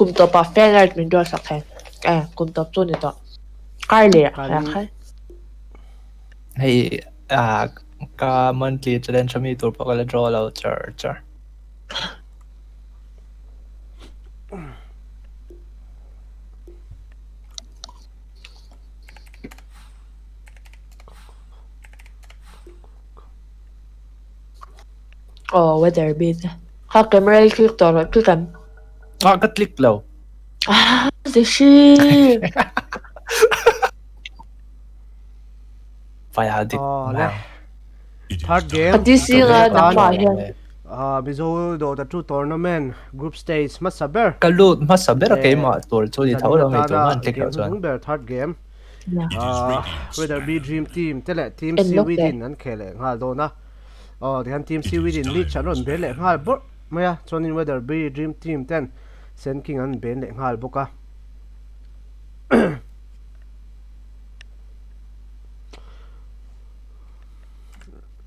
cùng tập à fan art mình đua sắc khen cùng tập cho này đó cái lệ cái hay ka monthly challenge mi tur pa kala draw lo char weather bit ha camera click đó click kan ka click lo thế gì phải hadit third game đi xí nga nằm phải hiện Mizo Dota 2 tournament group stage mà saber kalut ma saber ke ma tur chu di thau lo ngai tu man click lo game chuan hung bear third game whether be dream team tele team C within an khele nga do na thì han team C within ni charon be le ngal bor maya chonin whether be dream team ten sen king an be le ngal boka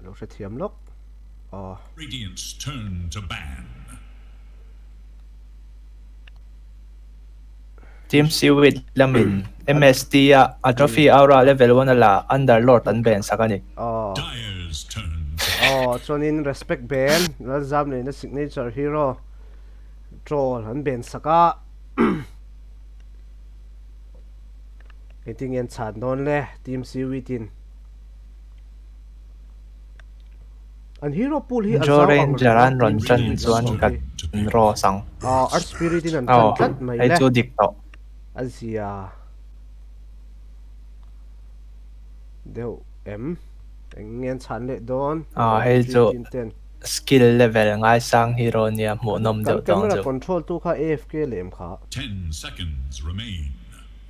lo se thiam lok Radiant's turn to ban. team seaweed lamin MST atrophy aura level 1 la underlord an ben sakani Dire's turn. chonin respect ben la zam le na signature hero troll an ben saka eting en chan don le team C within an hero pool hi Jorain jaran ron chan chuan kat ro sang art spirit in an chan tat mai ai le chu dik to azia deu engen chan le don hei chu skill level ngai sang hero nia mo nom deuh tong camera chu control tu kha AFK lem kha 10 seconds remain.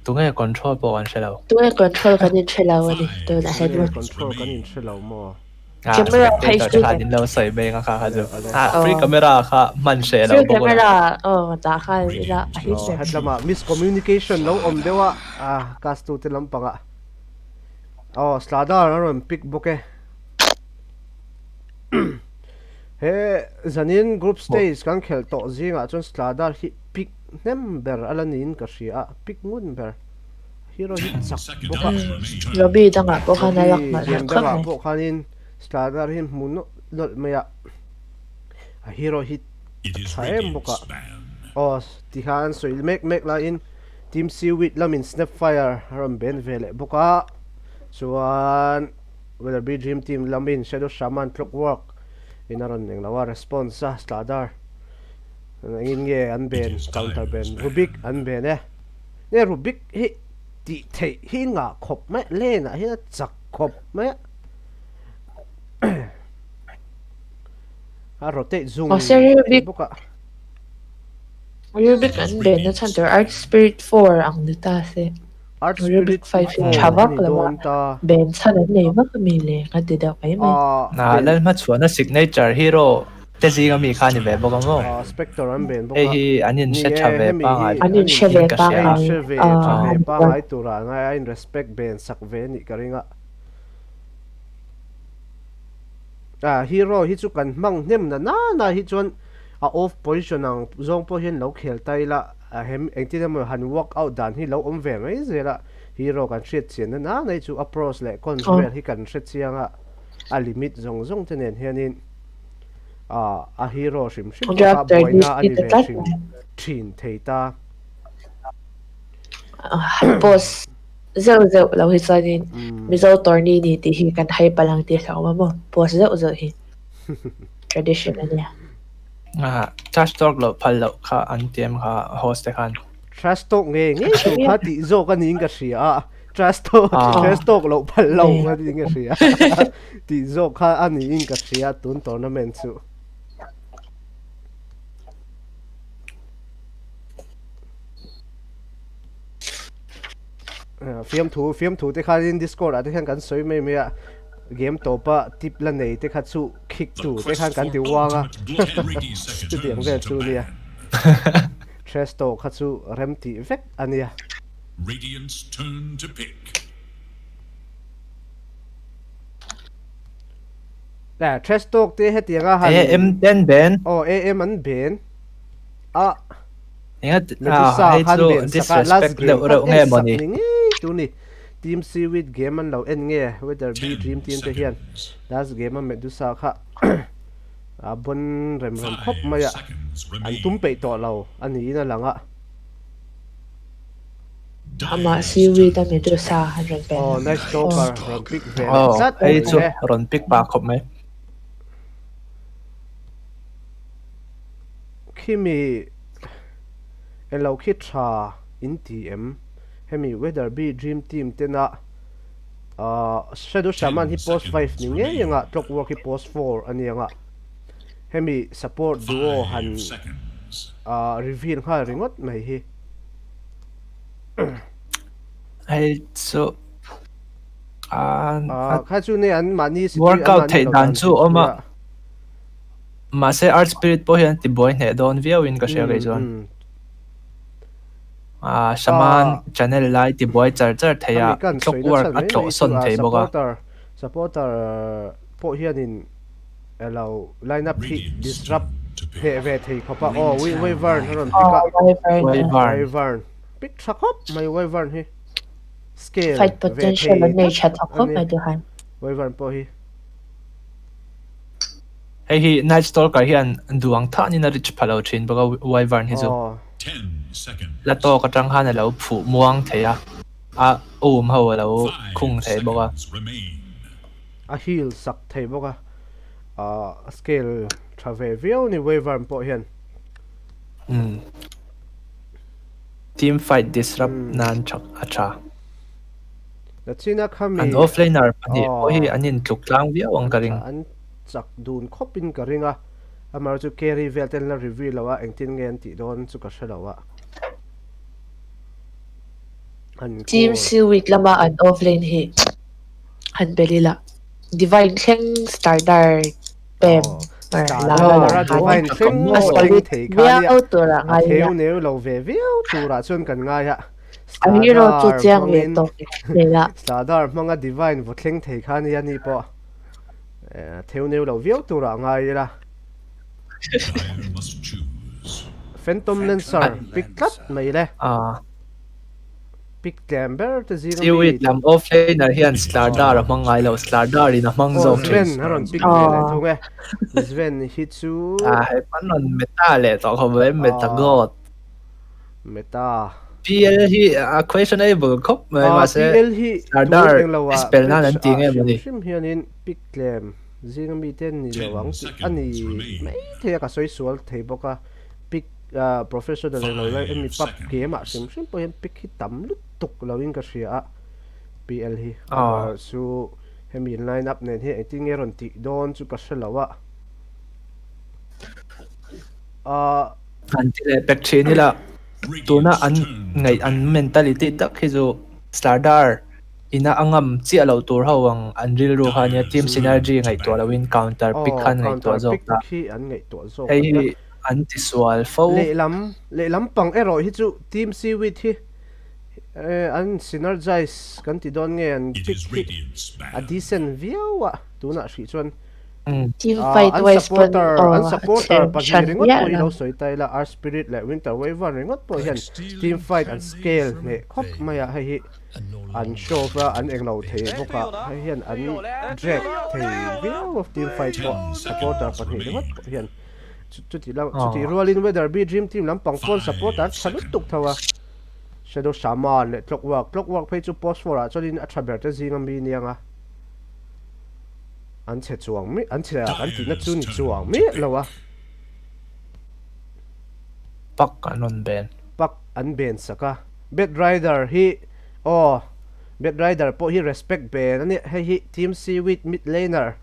tu nge control po an shelo tôi control cái điện thoại lao đi tôi đã hết rồi control kan in thelo mo camera hay spectator chưa kha din lo soi be nga kha ju free camera kha man she lo free bo camera đã khai là hết rồi hetlama miscommunication lo om dewa castu te lampanga slada ron pick boke he zanin group stage kan khel to zinga chon slada hi pick number alanin ka ria pick ngun ber hero hit sak boka lobby đang ngã bốc khăn lắc mà game khóc danga này bo khanin slada him mun lol maya a hero hit It is Chaem boka Radiant's ban. tihan so il make la in team C with lamin snapfire ram ben vele boka chuan whether be dream team lamin shadow shaman clockwork inaron neng lawa response sa stardar ngin nge an ben counter ben rubik an ben ne rubik hi ti thei hi nga khop me le na hi chak khop me rotate zoom boka Rubik an ben na chan tur Art Spirit 4 ang nita se art Rubik spirit 5 chavak lawa ben chan an nei mak mi le ka ti da kai mai na lal ma chuan a signature hero te zinga mi kha ni ve bo mo spectre an ben boka hi anin she chave pa nga anin sheve pa ngai sheve pa ngai tura ngai in respect ben sak ve ni karinga hero hi chu kan mang nem na hi chuan off position ang zong po hian lo khel tai la hem engti na mo han walk out dan hi lo om ve mai zela hero kan thriat chen na nei chu approach le control hi kan thriat chianga a limit zong tenen hianin a hero shim ka boina ani ve shim thin theita boss zeu lo hi chanin mizo torni ni ti hi kan hai palang ti saw mo boss zeu hi tradition ania trash talk lo phal lo kha an tiam kha host khan trash talk nge chu kha ti zo kan ing ka ria trash talk lo phal lo ka ing ka ria ti zo kha ani ing ka ria tun tournament chu film thu te kha in discord ate khan kan soi me me game topa tip la nei te kha chu kick tu te khan kan ti wanga tu tiang ve chu nia trash talk kha chu rem ti vek ania Radiant's turn to pick. trash talk te he tianga han am10 ben am an ben Ingat Medusa hay khan chu ben saka last disrespect game leo khan reo nge sak moni. ni nge tu ni team seaweed game an lo en nge whether be 10 dream team te hian seconds. last game an Medusa kha a bon rem rem khop 5 maya seconds an remain. tum pe to lo ani na langa ama Dire's seaweed turn a mi to du sa pick. han ran pen oh na nice oh stalker ron Stalker. pick vele Oh, tlat hay mai chu he ron pick pa khop mai. Kimi elo khi tha in tm hemi whether be dream team tena shadow shaman 10 hi post 5 seconds ni nge remain. yanga clockwork hi post 4 ani yanga hemi support duo 5 han seconds. reveal kha ringot mai hi Hay chu kha chu ne an mani situ an workout mani thei lo dan dan chu situ oma ya ma se art spirit po hian ti boy ne don viau in ka share chuan. Shaman channel lai ti boy char theya ami kan soina clockwork chan a mai tlo mai chu son thei boka. supporter po hian in alo lineup hi Radiant's disrupt turn to pick. he ve thei khopa oh wyvern haron oh pika wyvern Wyvern. wyvern pick thakop mai wyvern hi scale fight ve potential thei an nei tak chat khop ani mai du han wyvern po hi Hay hi night stalker hian duang tha ni na rich phalo thin boka wyvern hi chu. oh 10 seconds. La to ka tang han lo phu muang theya. Ho lo 5 khung thei boka. seconds remain. a heal sak thei boka scale thave viau ni wyvern po hian Team fight disrupt nan chak acha. la china khami An offlaner pani po hi oh anin tluklang viau ang karing. an chak dun khopin ka ringa amar chu carry velten la reveal lawa engtin ngen ti don chu ka shalawa an team core seaweed lama an offlane hi han belila divine thleng starter pem mar la la Stardar la a han divine ka thing kamo. a mo tling solid thei khania viau tura a theu ngaya neu lo ve viau tura chun kan nga ya a hero chu Stardar chiang ve mangin to lela Stardar manga divine vo thleng thei khania ni po theu neu lo viau tura nga ya Dire must choose. Phantom Lancer pick tat mai le pick Clamber te zinga Siwit mi lam offlaner hian Slardar amang ngai lo Slardar in amang oh zo Sven thin. haron pick Oh. vele thunge Sven hit chu Hay panon meta le to ko ve meta god. meta PL hi questionable khop mai ma se PL hi Slardar tun englawa spell na nan ting e shim mani. shim hianin pick Clam zinga mi ten ni 10 lawang ti seconds ani remain. mai thea ka soi sual thei boka pick professional lo la emi 5 pap game a seconds. shim shim po hian pick hi tam lut tuk lawin ka hria PL hi Ah. amar su hemi line up nen hi eting eron ti don chu ka shalawa An ti le pek thi ni la tuna Radiant's an turn ngai to an pick. mentality tak hi zo Slardar ina angam chi alo tur ho ang anril ru khania team synergy ngai to lawin counter pick khan ngai to counter zo pick ta. hi an ngai to zo Hay an ti swal fo le lam pang ero hi chu team seaweed hi an synergize kan ti don nge an It pick is hi Radiant's a battle. decent view tuna hri chuan team fight wise pon unsupporter chan pahniringot ya po la ilo soitaila our spirit le winter waver ringot po hian team fight and scale ne khop maya hi an show fra an englo thei boka hei hian an drag thei view of team fight po supporter pahniringot po hian chuti rolling weather be dream team lampang pon supporter thalut tuk thawa shadow shaman le clockwork phei chu post for a chunin a thaber te zinga mi nianga an che chuang mi an che kan ti na chu ni chuang mi lowa pak anon ben. pak an ben saka bed rider hi oh bed rider po hi respect ben ani hi team seaweed mid laner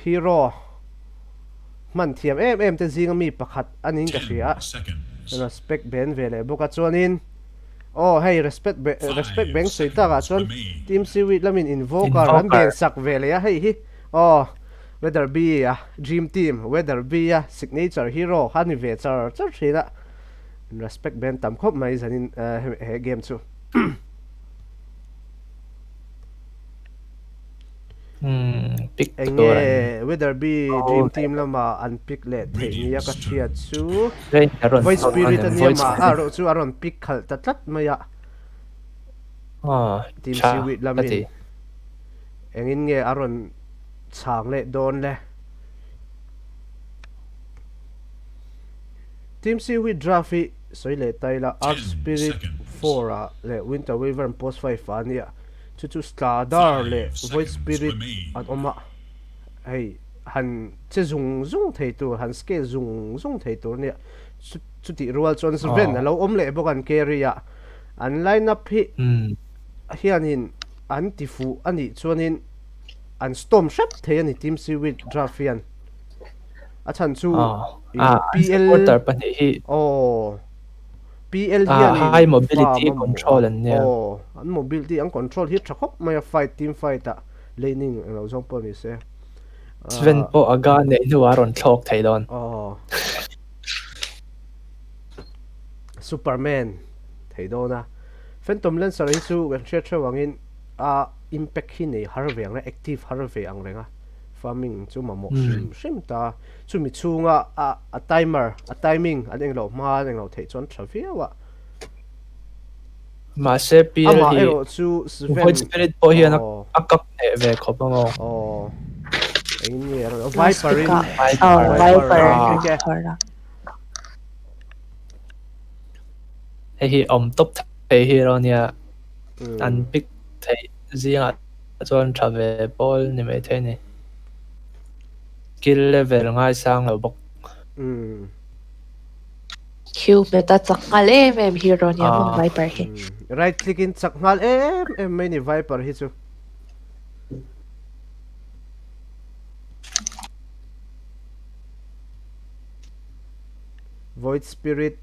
hero man thiam em te zinga mi pakhat anin ka hria 10 seconds. respect ben vele boka chuanin oh hey respect ben soita ka chuan team seaweed lamin invoker han ben sak vele ya hei hi oh whether be a dream team whether be a signature hero hani ve char thina respect ben tam khop mai zanin he game chu pick enge tur an whether be dream team lama an pick le the nia ka thia chu rain aron voice spirit an ania voice ma spirit aro chu aron pick khal tatlat maya team cha seaweed ati lamin engin nge aron chang le don le team seaweed drafi soile taila arch 10 spirit seconds. 4 le winter wyvern post 5 ania chu stardar le 5 voice seconds spirit remain. an oma hey han che zung thei tur han scale zung thei tur ne chu ti rual chon seven alo om le bokan carry ya an line up hi hianin an tifu ani chuanin an storm shap thei ani team seaweed drafian a chan chu supporter PL pan hi oh PL hianin high mobility farm control an nia oh an mobility an control hi thakop maya fight team fight a laning lo zong po ni se Sven po aga nei nu aron thlok thei don oh Superman thei do na Phantom Lancer hi chu wen che wangin a impact hi nei harveng la active harve ang renga farming chu mamo shim ta chu mi chunga a timer a timing an englo ma englo thei chon thaviawa ma se PL ama hi ero chu voice spirit po hi anak oh akap ne ve khopango oh engin nge ero Last Viper pick in up. Viper. Viper. okay Thora. hi om top thei hi ro nia an mm pick thei zinga chuan thave ball ni mai the ni skill level ngai sang lo bok mm Q meta chakal em hero niya mo Viper hi. right click in chakngal em mai ni Viper hi chu Void Spirit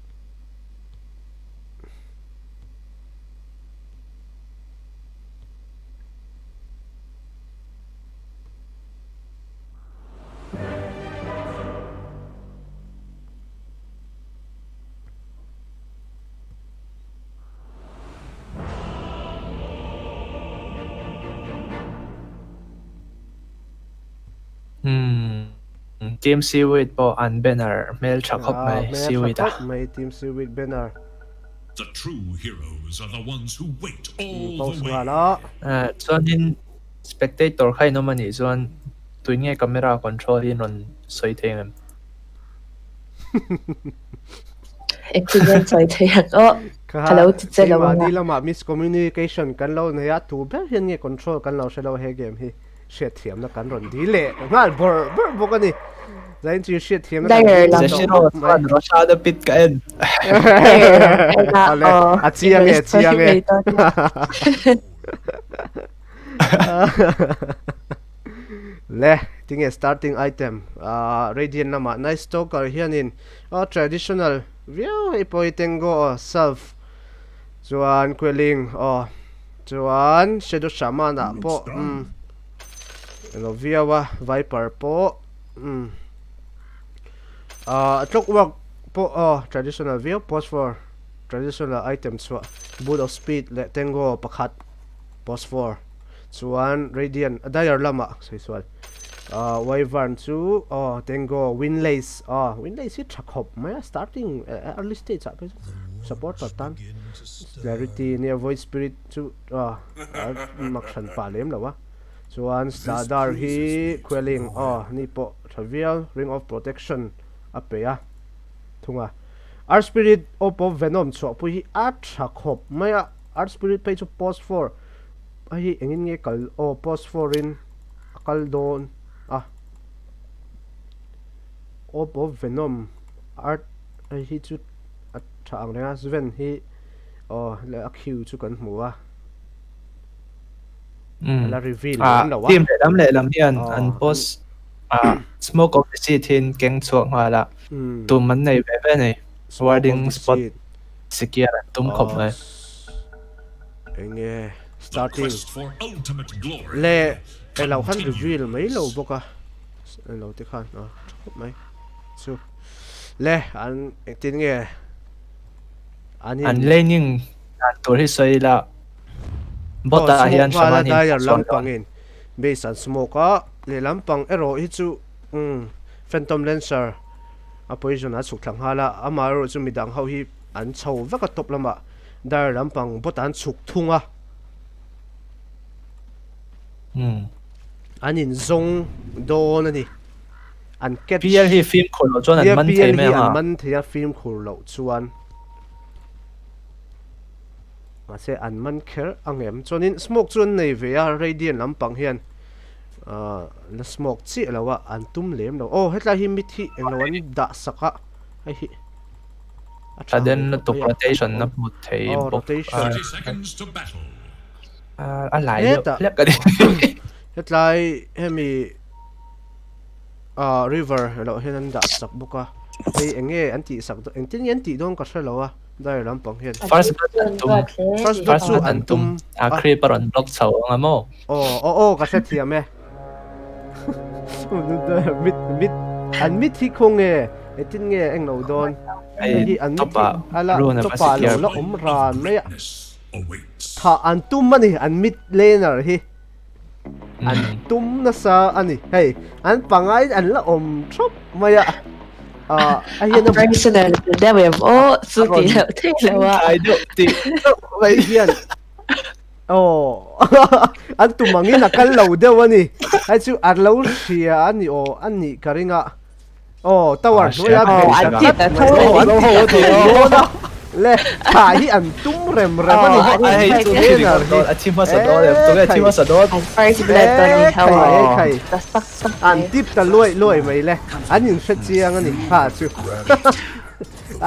team seaweed po an banner mel thakop mai may seaweed thakop may team seaweed banner The true heroes are the ones who wait all post the nga way. la chuanin spectator khai no mani chuan tuinge camera control in on soi thengem Experience ay tayak. Oh, hello titse team lawa adi nga. lama miscommunication kan lo na ya tu ber hian nge control kan lo shelo he game hi shit thiam na kan ron di le ngal bor bokani zain chi shit thiam na Dagger lang. Seshiro chuan roshada pit ka en ale a chiang e chiang e le tinge starting item radiant nama nice stalker hianin traditional view ipoitengo self chuan quelling chuan shadow shamana po lo viawa viper po clockwork po traditional view pause for traditional items boot of speed le tengo pakhat pause for chuan radiant dire lama soisual wyvern chu tengo winlace winlace hi thakop maya starting early stage support tan clarity near void spirit chu makshan palem lawa chuan stardar hi quelling ni po trivial ring of protection apeya thunga art spirit opo venom chu pu hi thakop maya art spirit page post 4 ai engin nge kal post 4 in kal don opo venom art ai hi chu thang renga sven hi le akhiu chu kan hmuwa la reveal an lawa team le lam hian an post smoke of the sea thin keng chuak ngala tu man nei ve nei warding spot secure tum khop mai enge The starting quest for ultimate glory le elo han continues. reveal mai lo boka elo ti khan mai chu le an tin nge an laning an tur hi soi la bota hian wala shaman hin dayar lampangin base and smoke le lampang ero hi chu Phantom Lancer a position a chuk thlang hala amaro chu midang ho hi an chho vaka top lama dar lampang botan chuk thunga anin zong don ani an ket PL hi film khol lo chuan an man thei me an ha man theia film khur lo chuan ma se an man kher angem chuanin smoke chuan nei ve a radiant lampang hian la smoke chi lawa an tum lem lo hetla hi mit hi englo an da saka ai hi then to rotation na mut thei rotation 30 seconds to battle. a lai lek ka di hetlai hemi river lo hian da sak buka ei enge anti sak do engtin anti don ka hrelowa dai lampang hian first dot chu antum a creeper on block chho ngamo ka se thia me mit hi khonge etin nge englo don hi an mit ala topa lo ran me tha antum mani an mit laner hi an tum na sa ani hey an pangai an la trop maya hian personal dewem suti thela ai do ti mai hian an tumangin akal lo dewani ai chu arlo ria ani ani karinga tawar noya le hi an tum rem ani ai chu ni a chima sa do le to ge chima sa do first blood tani hawa an tip ta loi mai le anin hre chiang ani ha chu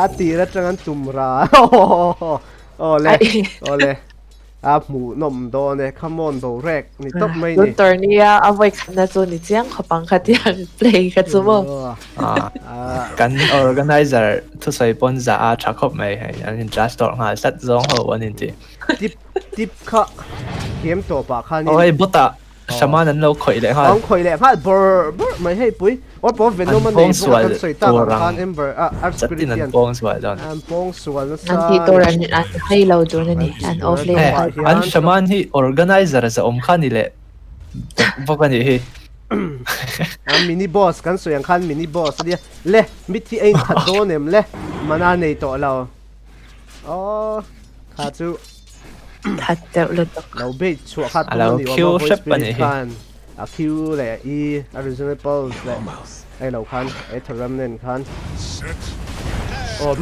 a ti ra chang an tum ra le a mu nom do ne come on do rek ni top mai ni turnia avoi khana chu ni chiang khapang khatiang play ka chu mo kan organizer thu sai pon za a thakop mai hai an just tor nga sat zong ho anin ti tip kha kem to pa kha ni oi bota shaman an lo khoi le ha ang khoi le ha bor mai hei pui por venom man nei kan soi ta kan ember satin an pong swal don an pong swal sa anti toran an hai lo dur ni an off lane an shaman hi organizer sa khani le bokani hi mini boss kan soi ang khan mini boss dia le mithi ein that do nem le mana nei to lo kha chu that te lo to lo be chu kha tu ni wa voice pani kan a q le original pulse le ai lo khan ai tharam nen khan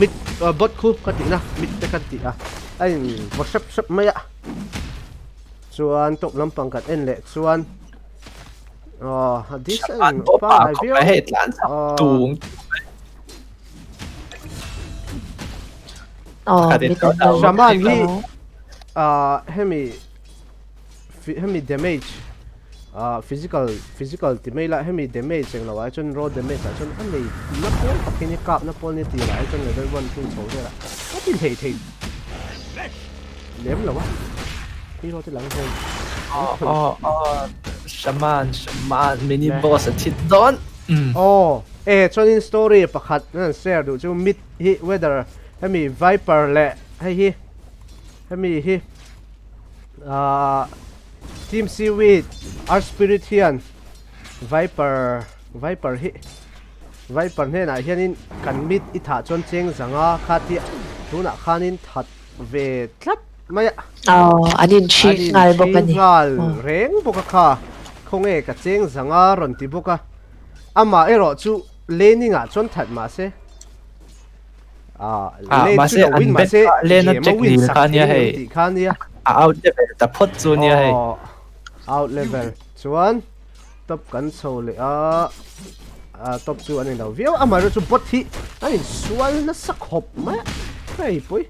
mid bot khu ka ti na mid te ka ti ai whatsapp maya chuan tok lampang kat en le chuan this pa he tlan tung shaman hi hemi damage physical ti mai la hemi damage eng lawa chon raw damage a chon an nei na pol pakini kap na pol ni ti la chon level 1 tu chho de la tin thei lem lawa hero ti lang thei shaman mini boss a thit don chon in story pakhat nan share du chu mid hi weather hemi viper le hi hemi hi team seaweed our spirit hian viper hi viper ne na hianin kan mit I tha chon cheng zanga khati tuna khanin that ve tlat maya anin chi ngal bokani reng boka kha khonge ka cheng zanga ron ti boka ama ero chu lening a chon that ma se ma se win ma se lena check ni khania hei khania out level ta phot chu nia hei out level chuan top kan so le top chu anin lo view amaro chu bot hi anin sual na sakhop ma hey pui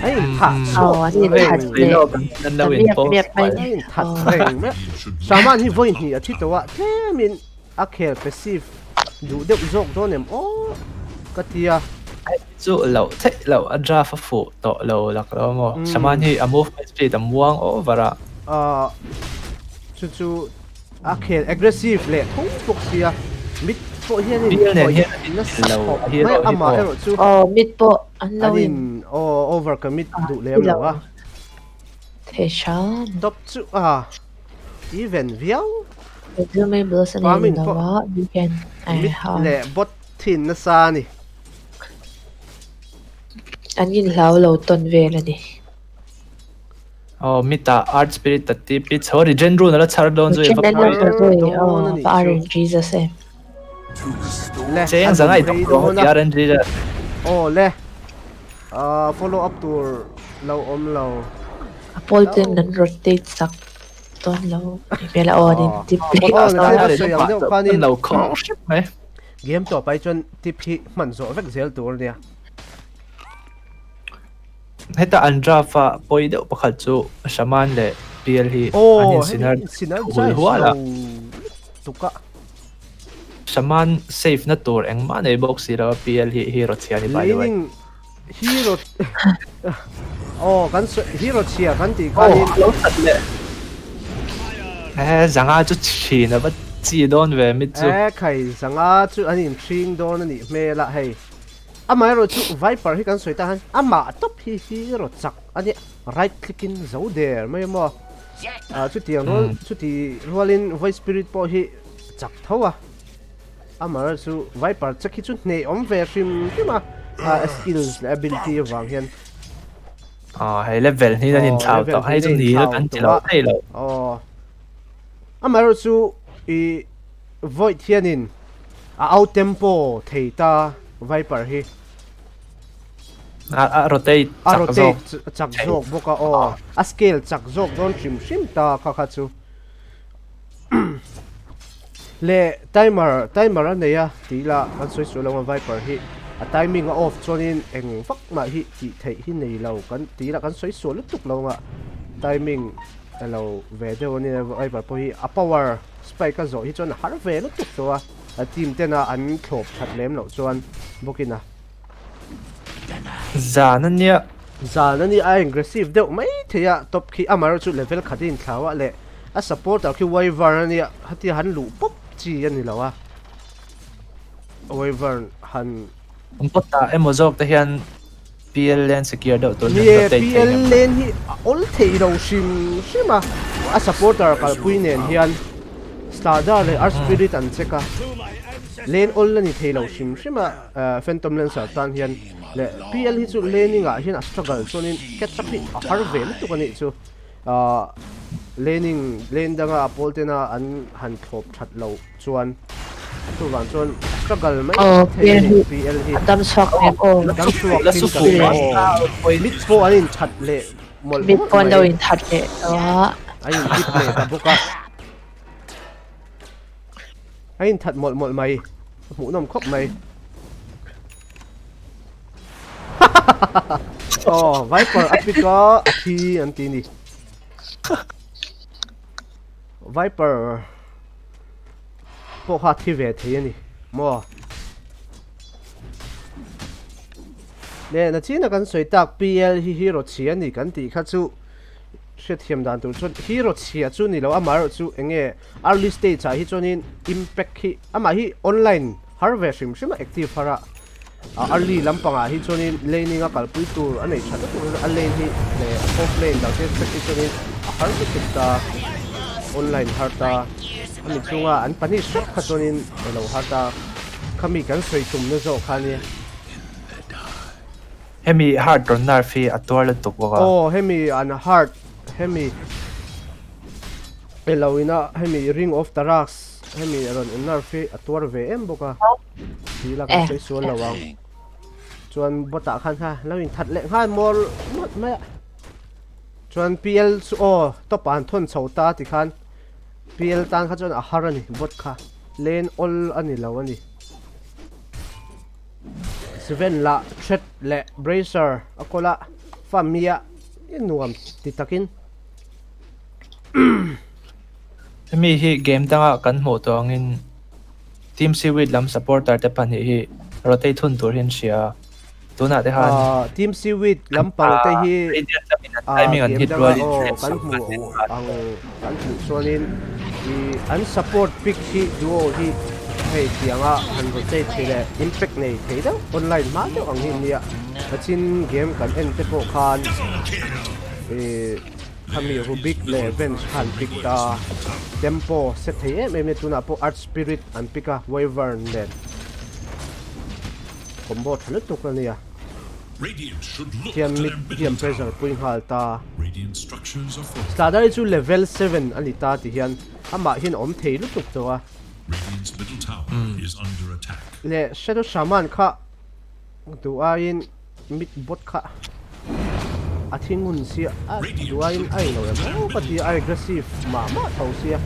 ai ha anin that nan lo in po ai that reng ma saman hi voin hi athi to wa min a khel passive du de zok do nem katia chu lo the lo a draft fu to lo lak lo mo saman hi a move speed am wang overa chu a khel aggressive le thong pok sia mit po hian ni na lo mai ama ero chu mid po an lo in over commit du lem lo the shan top chu even viau consumables and Farming in po. lawa, you can Mid how le bot thin na sa ni. anh nhìn lao lâu tuần về là đi mita art spirit tati pi chori genru na la char don zo trên eva đây là poi rồi do na ni và chu. RNG xem Le cheng zang ai dok do do na. yaran ji ra Le. Follow up tour lâu lâu. Apple tên nắn rotate sắc tuần lâu về là đi tiếp play Oh, sa nasi ha ba de sayang pa deuh to khanin. lo ko ship mai Game to pai chon tip hi man zo vek zel tur nia. heta andra fa poi de pakhal chu shaman le pl hi Oh, anin sinar sinar chai huala so tuka. shaman safe na tur engma nei box sira pl hi hero chiani by the way Leaning hero. Kan hero chia kan ti oh khanin. lo thật le zanga chu chi na ba chi don ve mit chu Khai zanga chu anin thing don ani me la hei. Amai ro chu viper hi kan soita han. Ama top hi hero chak ani right clicking zo there mai mo. Chu tiang rol chu ti rolin voice spirit po hi chak thawa. Amar chu viper chakhi chu nei om ve rim kima skills ability wang hian. hay level ni na nin thau to hay chu ni la kan chi lo thei lo Amar chu I void hianin out tempo theita viper hi rotate rotate chak zok boka scale chak zok don rim ta kha chu le timer aneya tila kan soi so lo viper hi a timing off chonin eng fak ma hi ti thei hi nei lo kan tila kan soi so lutuk lo nga timing alo ve de oni viper po hi a power spike ka zo hi chon har ve lutuk to a team tena an thlop that lem lo chuan bokina za ni a aggressive de mai theya top khi amar chu level khatin thlawa le a supporter khi wyvern ani hati han lu pop chi ani lawa wyvern han pota emozok te hian pl lane secure do to ye pl lane hi all thei ro shima a supporter kal puinen hian starda le ar spirit an cheka lane all ani thei ro shima phantom lane tan hian le pl hi chu laninga hian a struggle chonin catch up hi a har vel tu kani chu lane danga poltena an han thop that lo chuan tu wan chuan struggle mai pl hi đâm sọc em dam chuak la tin su ka fu oi mit po anin that le mol biết con đâu in thật đấy đó ain tip le ta boka ain that mol mai mu nom khop mai viper apika thi antini viper po ha thi ve thi ani mo le na china kan soitak pl hi hero chi ani kan ti kha chu shet hiam dan tu chon hero chia chu ni lo amar chu enge early stage hi chonin impact hi ama hi online harvest sim active hara early lampanga hi chonin laning a kalpui tur anei thata tur a lane hi le off lane da ke second chonin a har ke ta online harta ami chunga an pani shot kha chonin elo harta kami kan soi tum na zo khani hemi hard runner fi atwar le tuk wa hemi an hard hemi elowina hemi ring of the rocks hemi ron inner fi atwar ve em boka tila ka sei so lawang chuan bota khan ha lawin that le khan mor ma chuan pl to pan thon chhota ti khan pl tan kha chuan a harani bot kha lane all ani lawani seven la threat le bracer akola famia inuam titakin hemi hi game tanga kan hmu to angin team seaweed lam supporter te pan hi rotate thun tur hin sia tuna te han team seaweed lampang te hi timing an hit roll kan hmu ang kan hmu sonin an support pick hi duo hi hei tianga han rotate thile impact nei theida online ma to ang hin nia achin game kan en te po khan kami Rubik le Venge han pick ta tempo set thei em tuna po Art Spirit an pika Wyvern le combo thale tuk ania Radiant should look hiam to mid their hiam middle pressure tower. puing hal ta Radiant structures are fortified. starter chu level 7 ani ta ti hian ama hin om thei lu tuk chawa Radiant's middle tower is under attack. le Shadow Shaman kha duain mid bot kha athingun sia duain ai lo em pati aggressive ma thau sia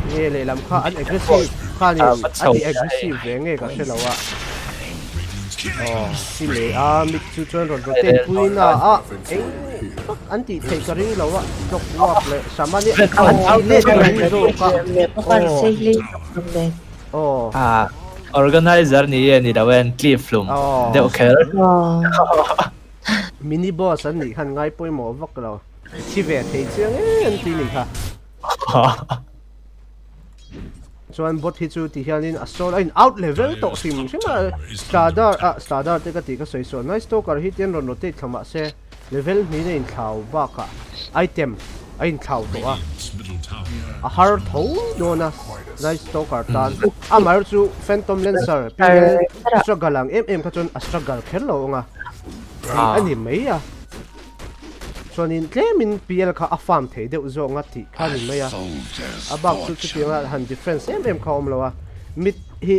nge le lam kha an aggressive kha ni ati aggressive ve nge ka shelawa si le mid chu chuan rotate puina anti thei ka ring lawa dok wap le Shaman ni le le ro ka le pakar safely le organizer ni ni dawen cliff lum de okay mini boss an ni khan ngai poi mo vak lo chi ve thei chiang en ti ni kha chuan bot hi chu ti hianin assault in out level to sim sima starter te ka ti ka soi so nice stalker hi ten ron rotate thama se level ni ne in thlau ba ka item in thlau to Radiant's middle tower a har tho do na nice stalker tan amar chu phantom lancer pingel struggle ang ka chun a struggle khel lo nga ani mai ya chuanin tlemin PL kha a farm thei deuh zo nga ti kha ni mai ya abak chu chu tinga han difference kha om lo wa mit hi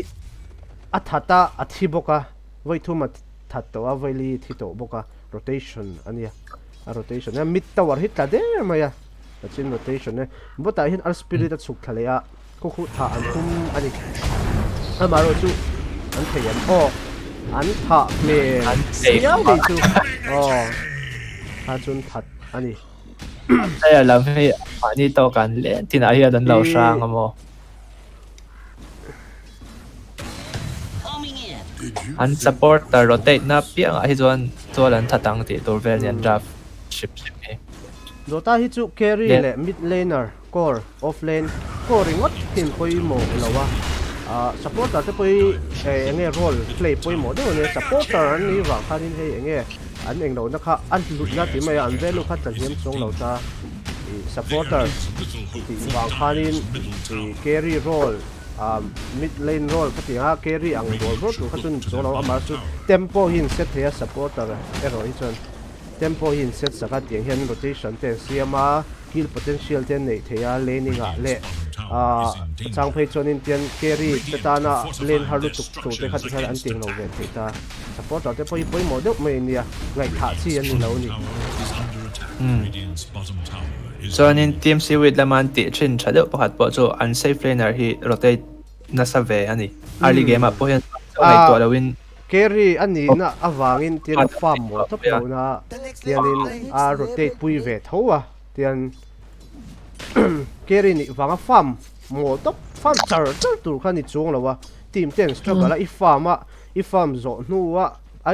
a thata a thi boka voi thuma that to a voili thi to boka rotation ania a rotation ya mit tower hit la de mai ya chin rotation ne bota hin al spirit at suk thale ya ko khu tha an tum ani amaro chu an theian an tha me an sia ni chu chun thật anh đi đây là cái đi tàuกันเล่นที่ไหนอ่ะดันเราสร้างอ่ะโมอัน support แต่ rotate นะเปียงไอ้ส่วนตัวนั้นถ้าตั้งที่ตัว variant draft ship เอง Dota hi chu carry le mid laner core off lane core ringot tin poi mo lawa supporter te poi enge role play poi mo de ne supporter ni wa khanin he enge an eng lo na kha an lut na ti mai an velu kha tan hiam chong lo ta supporter ti wa khanin ti carry role mid lane role ka ti ha carry ang role ro tu kha chun chong lo amar chu tempo hin set he supporter ero hi chon tempo hin set saka tiang hian rotation te siama heal potential ten nei theya laning a le chang phei chonin tian carry tetana lane haru tuk tu te khat thal an ting lo ve theta supporter te poi mo deuh mai nia ngai tha chi an ni lo ni Radiant's bottom tower is chuanin team seaweed laman ti thin thadeuh pakhat pawh chu unsafe laner hi rotate na sa ve ani early game a pawh hian mai to lawin carry ani na awangin tian farm mo top lo na tianin rotate pui ve thowa tian carry ni wanga farm mo top farm char tur khani chung lawa team ten struggle i farm zo nuwa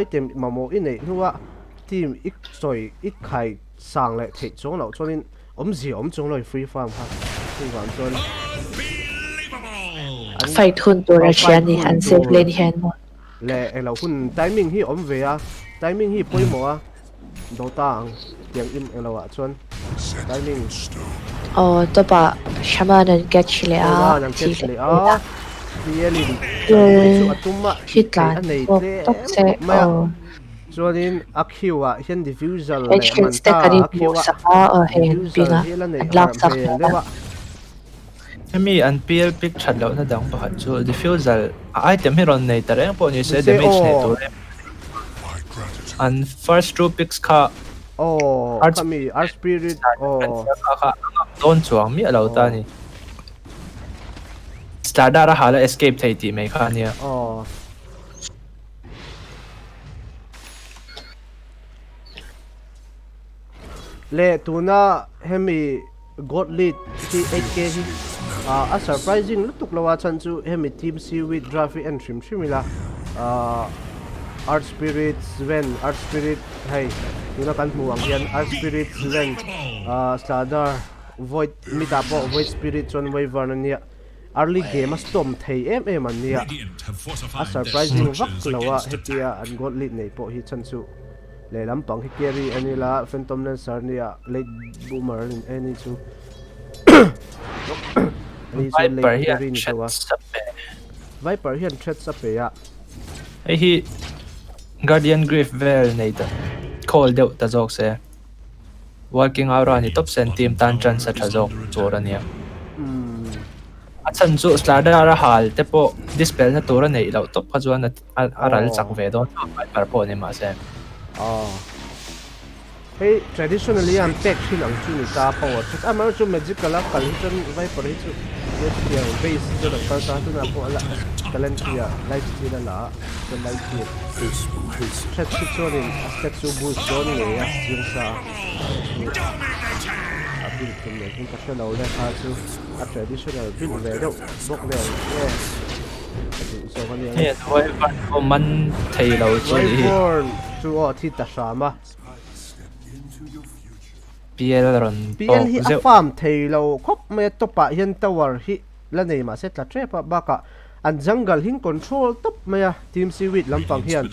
item mamo inei nuwa team ik soi ik khai sang le thei chung lo chonin om chung loi free farm ha free farm chon unbelievable. fight hun tur a chian ni an save lane hian mo le elo hun timing hi om ve a timing hi poi mo a Dota ang tiang im elo a chon timing to pa shaman an catch le a nang chi ket le le a really chu atuma hitlan nei to te tok se chuanin akhiwa hian diffusal le action step kari pu sa a hen pinga an lak sak lewa mi an pl pick that lo na dang pakhat chu diffusal item hi ron nei tareng pawh ni se damage nei tur an first two picks kha kami our spirit don't chuang mi alo ta ni starter a hala escape thei ti mai kha nia le tuna hemi god lead ti 8k hi a surprising lutuk lawa chan chu hemi team seaweed drafi and shimila art spirit Sven art spirit hey tuna kan muang hian art spirit Sven starter void mitapo void spirit chon wyvern ania early game storm thei em ania Radiant have a fortified their surprising vak structures lawa against hetia attack. an god lead nei po hi chan chu le lampang hi carry anila Phantom Lancer nia late boomer in any chu ani chu Viper late hi carry ni chat tawa sape Viper hian threat sa pe ya ai hi Guardian Grief Vel nei da call deuh ta jok se working out ani top sen team tan chan sa tha jok chorania achan chu slarda ra hal te po dispel na tura nei lo top khajuan aral chak ve don Viper po ni ma se hey traditionally am tech hin ang chu ni ta power but amar chu magical a kal hitan Viper hi chu yes dia base chu da ka sa tu na po ala talent ya life steal la so life steal chat chu chu ni aspect chu boost don ne ya steal sa abil tum ne hin ka shalo le kha chu a traditional build ve do bok le yeah so kan ya he Viper ko man thei lo chu hi Viper chu o thi ta sa ma PL ron PL hi a farm thailo khop me to pa hian tower hi la nei ma se tla trepa baka an jungle hin control top me a team seaweed lampang hian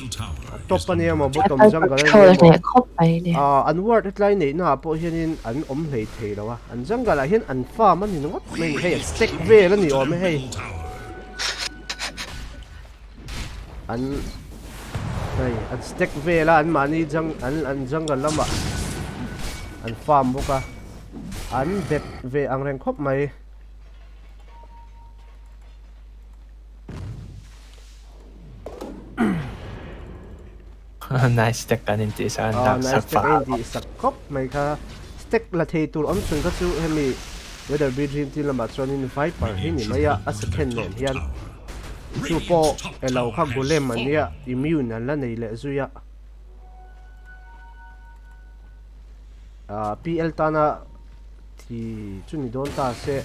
top ania ma bottom jungle control ne khop ai ne an word line nei na po hian in an om hlei thailo wa an jungle a hian an farm ani no me hey stack ve la ni o me hey an stack ve la an mani an jungle lama an farm boka an bet ve ang reng khop mai nice stack kanin ti sa dak sa nice fa stack di sa khop mai kha stack la thei tur om chung ka chu hemi whether be dream team lama chonin Viper hi ni maya a second nen hian chu po elo kha golem ania immune an la nei le zuya PL tana thì chu ni don ta se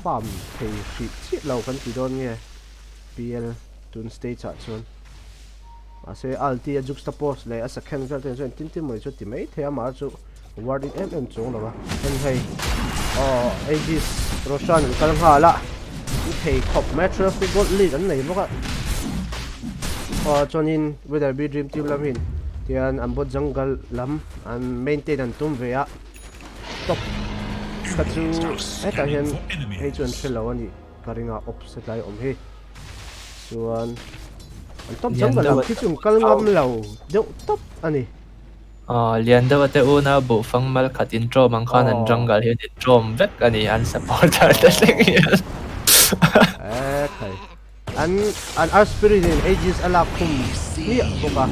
farm thei chi lo kan ti don nge PL tun stage cha chon se alti a juxtapose le a second vel ten chen tin tin moi chu ti mai the ma chu warding chung lo ba en hei Aegis Roshan kal ha la thei khop metro fi gold lead an nei boka chonin whether be dream team lam hin tian an bot jungle lam an maintain an tum ve a top ka chu eta hian hei chuan thelo ani karinga opposite lai om hi chuan an top jungle lam khi chung kal ngam lo deuh top ani lian daw te una bu fangmal khatin trom ang khan an jungle hi ni trom vek ani an supporter ta sing yan thai an our spirit in ages ala khum ni boka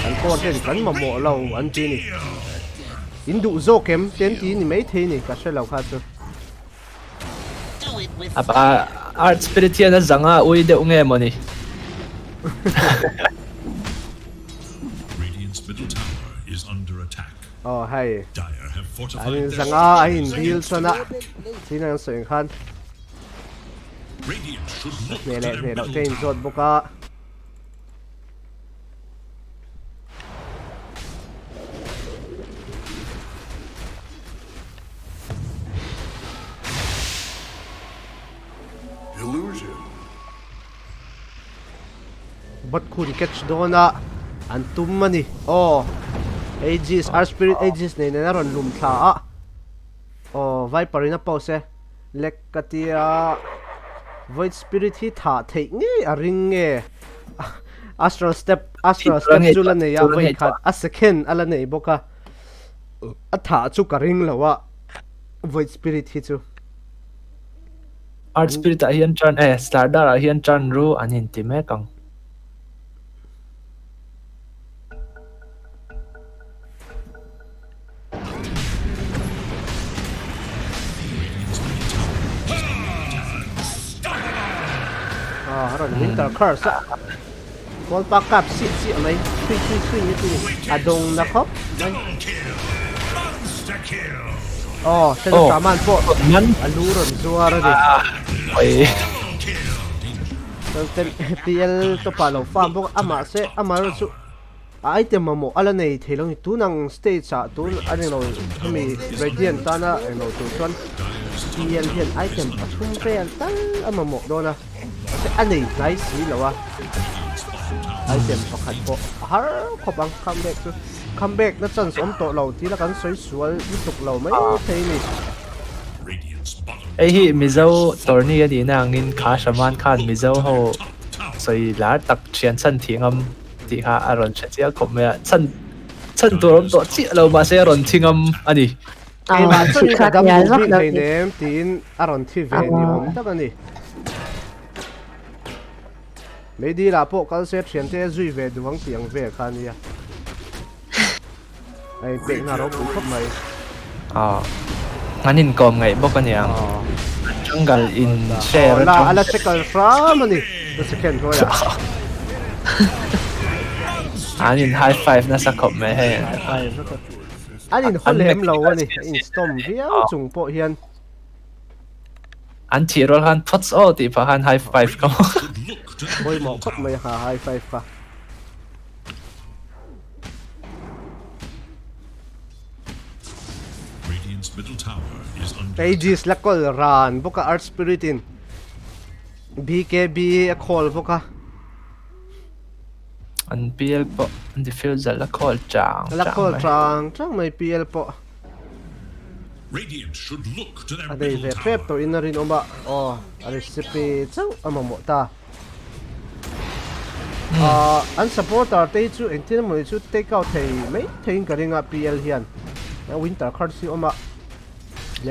an ko ten kan ma mo lo an ti ni indu zo kem ten ti ni mai the ni ka she lo kha chu apa art spirit hian a zanga ui de unge moni Radiant's middle tower is under attack. hai Dire have fortified an their zanga a in deal sana tin an soin khan Radiant should look to ne their le lo middle ten tower. zot boka but khun catch dona an tum mani Aegis our spirit Aegis nei na ron lum thla a Viper in a pose lek katia void spirit hi tha thei nge a ring nge astral step chula nei ya void khat a second ala nei boka a tha chu ka ring lawa void spirit hi chu art spirit a hian chan stardar a hian chan ru an in ti me kang ron winter curse wall pack up si mai thui ni tu adong na khop mai sen saman po man alu ron zuara de oi ten PL to palo farm bok ama se ama ro chu item mo ala nei thelong tu nang stage cha tu ani no mi radiant tana no tu chuan PL hian item pathum pel tal ama mo dona se ani nice si lawa item pakhat po har khopang comeback na chance om to lo ti la kan soi sual ni tuk lo mai thei ni Radiant's bottom ไอ้ที่มิโซตัวนี้ก็ดีนะงินขาสมานขาดมิโซเขา所以拉ตักเชียนสันทิ้งที่ข้าอารอนเชียขบเนี่ยสันตัวรบตัวที่เรามาเสียอารอนทิ้งอันนี้ e ma chu ni ka dam ya bu zak bi lo thei nem tin aron thi ve ni om tak ani me di la po kal se thian te zui ve duang tiang ve khan ya ai pe na ro bu khop mai อ๋องั้นนินกอมไงบอกกันอย่างจังกัลอินแชร์ la ala checkal from ani the second ko ya อันนินไฮไฟฟ์นะสักขบไม่ให้ ani hol lem lo ani in storm viau chung po hian อันที่เราคันพัดโอตีพะคันไฮไฟฟ์ก็ look to them. boy mo khop mai ha high five ka Radiant's middle tower is under pages la kol ran boka art spirit in bkb a call boka อันเปียลปะอันที่ฟิลจะละคอลจาง la call trang mai pl po Radiant should look to their adei ve middle trap tower. to inarin oma oh a recipe chau amamo ta an supporter te chu entin mo chu take out thei mai thein karinga pl hian na winter card si oma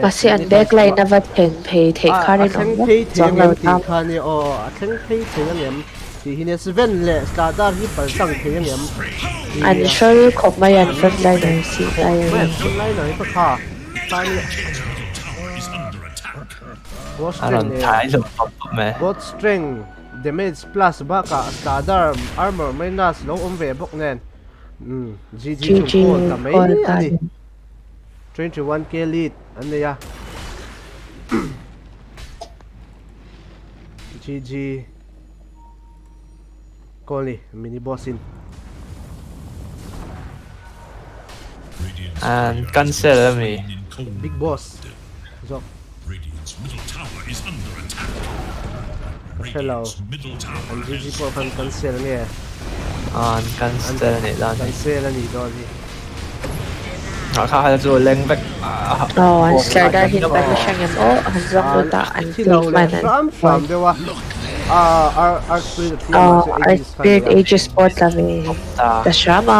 kasi an backline na vaten pay take ka rin ang ang pay jang theng lo em ti tam khani o atheng pay theng em ti hine seven le starter hi pal sang theng em an sure khop ma yan frontliner si tayo man lai nai pa kha ta ni Tower is under attack. อารอน strength ท้ายสุดปะแม่ both strength damage plus baka starter armor minus lo ve bok nen gg GG chung ko ta mai call ani ta 21k lead ani ya gg Koli mini boss in Radiant's อันกันเซลมี in cold. big boss so Radiant's middle tower is under attack. Hello. Radiant's middle tower ang gg has po kan cancel niya อันกันเซลนี่ด้าน cancel ani doli ข้าจะจูเล็งแบ็ก oh an starter hin pa na siya ngam oh han zak lo ta an Hello click le man from dewa our spirit our spirit ages sport la ve ตา ta shama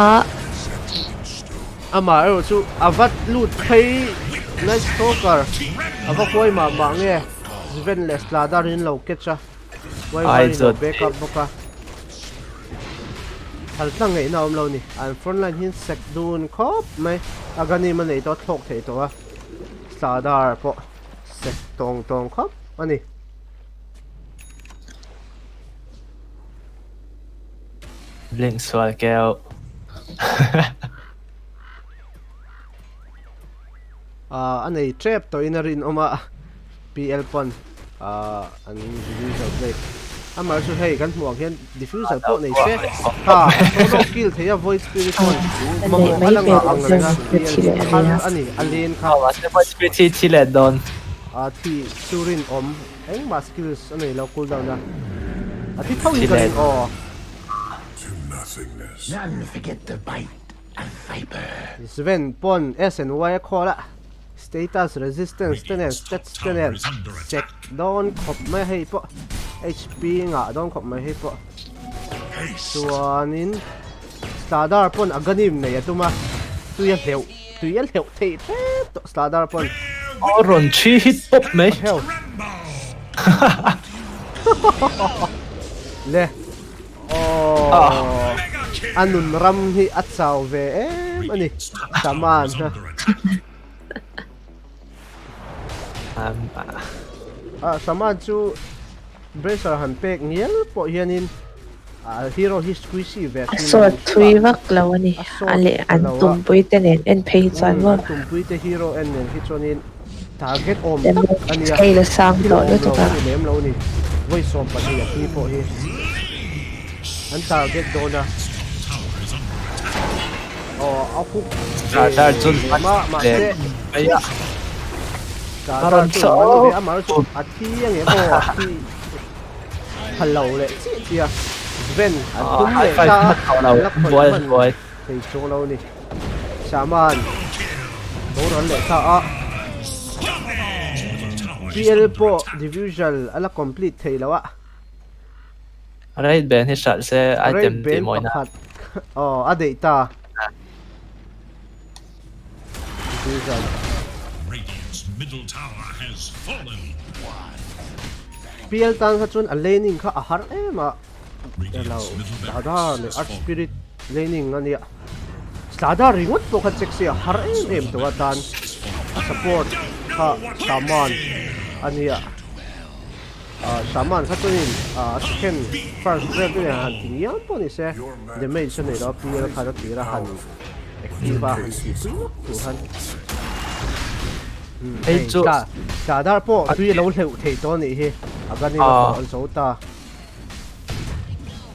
ama ero chu avat lut phei nice stalker ava koi ma ma nge zven les la darin lo ketcha wai Ai wai no zot. backup boka hal tang ngai naom lo ni an frontline hin sek dun khop mai agani man nei to thok thei to a sadar po sek tong tong khop ani เล็งสวลแก้ว anei trap to inarin oma PL pon an diffuser play amar chu hei kan muang hian diffuser po nei se ha solo kill theya void spirit pon mamo halanga angranga PL ani alien kha เขาว่าจะไปสปีดที่เลดดอน thi surin om eng ma skills anei lo cool down na thi thong ni kan o None forget the bite of viper. Sven pon SNY khola status resistance tenen stats tenen check don khop mai hei po HP nga don khop mai hei po chuanin starter pon aganim nei atuma tuya hleu thei to starter pon โอ้รอนชีฮิตปุ๊บไหม hell le anun ram hi atsaw ve ani saman ha saman chu bracer han pek ngiel po hianin hero hi squishy ve so thui vak lo ani ale an tum pui te nen en pay chan mo tum pui te hero en nen hi chonin target om dem ania scale sang to lo to ka lem lo ni voi som pa hi hi po hi an target dona aku ได้จน ma เด็ก se ไอ้ยะ Karon so amaru chu athi ang e bo athi hello le chi tia ven an tum high le five ta mất thầu nào lắc phật boy man boy thì chung lâu nè shaman đồ rắn le ta a PL po division ala complete thei lawa right ben hi shal se right item ti ben moina pakhat a data division Radiant's middle tower has fallen. PL tan kha chun a laning kha a har ema elo Radiant's middle sada barracks le has art fallen. spirit laning ania sada ringot po kha check se har em to tan support kha shaman ania shaman kha chunin second first grade ne han ting yan po ni se damage ne ro PL kha ra tira han active han ti tu han hey chu sada po tui lo leu thei to ni hi agani lo ko zo ta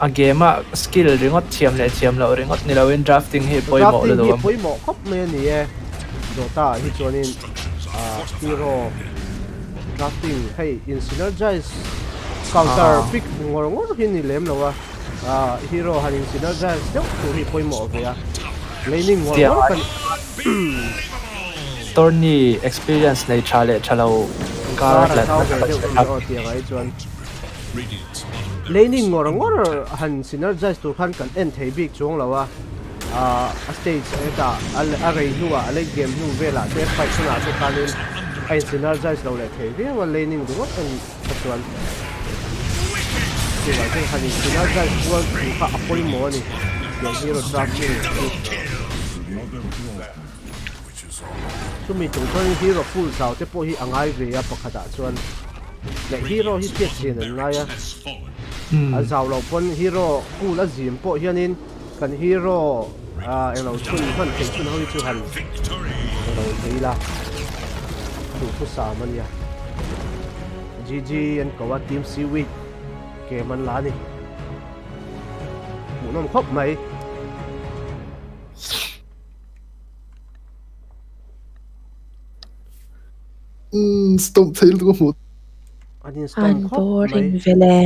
a game a skill ringot thiam lo ringot ni lo in drafting hi poi mo lo drafting hi do poi mo khop me ni e Dota hi chuanin hero drafting hey in synergize counter pick ngor hi ni lem lo wa hero han in synergize deuh tu hi poi mo ve a laning ngor kan tourney experience nei chale chalo kar kar thau ve la deuh ni o ti ai chuan Radiant's bottom laning ngor han synergize tu khan kan en thei big chung lo wa a stage eta a rei nuwa a late game nu vela te fight suna te kanin ai synergize lo le thei ve wa laning du kan chuan thì là cái hành trình nó ra qua cả apoi mo ni yang hero drafting sumi tung ton hero full sao te po hi angai ve ya pakhada chuan le hero hi thiet chin an ngai a has fallen. a zau lo pon hero full a zim po hianin kan hero elo chun han thei chun ho chu han Victory. elo veila tu pu sa man ya GG and kawa team seaweed ke man la ni mu nom khop mai stop fail ko mo anin storm khop mai Boring vele.